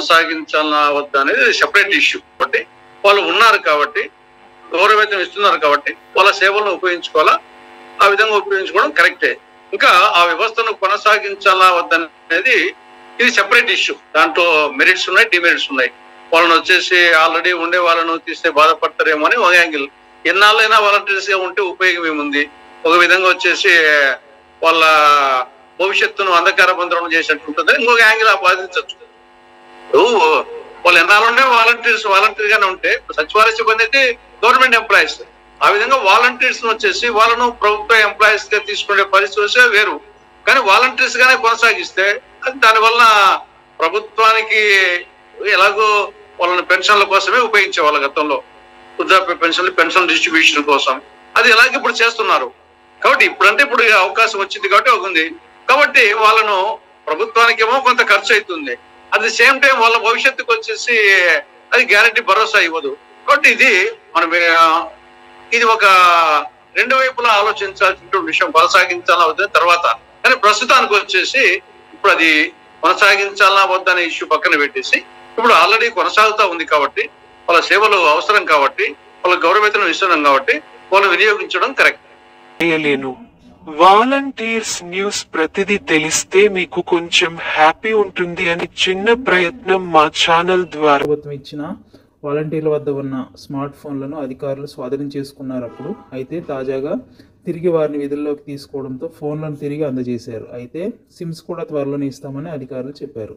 కొనసాగించాలా వద్దా అనేది separate issue. కాబట్టి వాళ్ళు ఉన్నారు కాబట్టి, గౌరవవేతనం ఇస్తున్నారు కాబట్టి వాళ్ళ సేవలను ఉపయోగించుకోవాలా, ఆ విధంగా ఉపయోగించుకోవడం కరెక్టే. ఇంకా ఆ వ్యవస్థను కొనసాగించాలా వద్దనేది ఇది సెపరేట్ ఇష్యూ. దాంట్లో మెరిట్స్ ఉన్నాయి, డిమెరిట్స్ ఉన్నాయి. వాళ్ళని వచ్చేసి ఆల్రెడీ ఉండే వాళ్ళను తీస్తే బాధపడతారేమో అని ఒక యాంగిల్. ఎన్నాళ్ళైనా వాలంటీర్స్ గా ఉంటే ఉపయోగం ఏముంది? ఒక విధంగా వచ్చేసి వాళ్ళ భవిష్యత్తును అంధకార బంధనం చేసినట్టు ఉంటుంది. ఇంకొక యాంగిల్ బాధించవచ్చు. వాళ్ళు ఎన్నాళ్ళుండే వాలంటీర్ గానే ఉంటే, సచివాలయ సిబ్బంది అయితే గవర్నమెంట్ ఎంప్లాయీస్. ఆ విధంగా వాలంటీర్స్ వచ్చేసి వాళ్ళను ప్రభుత్వ ఎంప్లాయీస్ గా తీసుకునే పరిస్థితి వేరు. కానీ వాలంటీర్స్ గానే కొనసాగిస్తే దానివల్ల ప్రభుత్వానికి ఎలాగో వాళ్ళని పెన్షన్ల కోసమే ఉపయోగించే వాళ్ళ గతంలో, వృద్ధాప్య పెన్షన్ డిస్ట్రిబ్యూషన్ కోసం. అది ఎలాగ ఇప్పుడు చేస్తున్నారు. కాబట్టి ఇప్పుడు అవకాశం వచ్చింది కాబట్టి ఉంది. కాబట్టి వాళ్ళను ప్రభుత్వానికి ఏమో కొంత ఖర్చు అవుతుంది. అట్ ది సేమ్ టైం వాళ్ళ భవిష్యత్తుకు వచ్చేసి అది గ్యారంటీ భరోసా ఇవ్వదు. కాబట్టి ఇది ఒక రెండు వైపులా ఆలోచించాల్సిన విషయం. కొనసాగించాలా వద్దని తర్వాత, కానీ ప్రస్తుతానికి వచ్చేసి ఇప్పుడు అది కొనసాగించాలా వద్దనే ఇష్యూ పక్కన పెట్టేసి, ఇప్పుడు ఆల్రెడీ కొనసాగుతా ఉంది కాబట్టి, వాళ్ళ సేవలు అవసరం కాబట్టి, వాళ్ళ గౌరవవేతనం ఇస్తున్నాం కాబట్టి వాళ్ళు వినియోగించడం కరెక్ట్. వాలంటీర్స్ న్యూస్ ప్రతిదీ తెలిస్తే మీకు కొంచెం హ్యాపీ ఉంటుంది అని చిన్న ప్రయత్నం మా ఛానల్ ద్వారా. ప్రభుత్వం ఇచ్చిన వాలంటీర్ల వద్ద ఉన్న స్మార్ట్ ఫోన్లను అధికారులు స్వాధీనం చేసుకున్నారు. అప్పుడు అయితే తాజాగా తిరిగి వారిని విధుల్లోకి తీసుకోవడంతో ఫోన్లను తిరిగి అందజేశారు. అయితే సిమ్స్ కూడా త్వరలోనే ఇస్తామని అధికారులు చెప్పారు.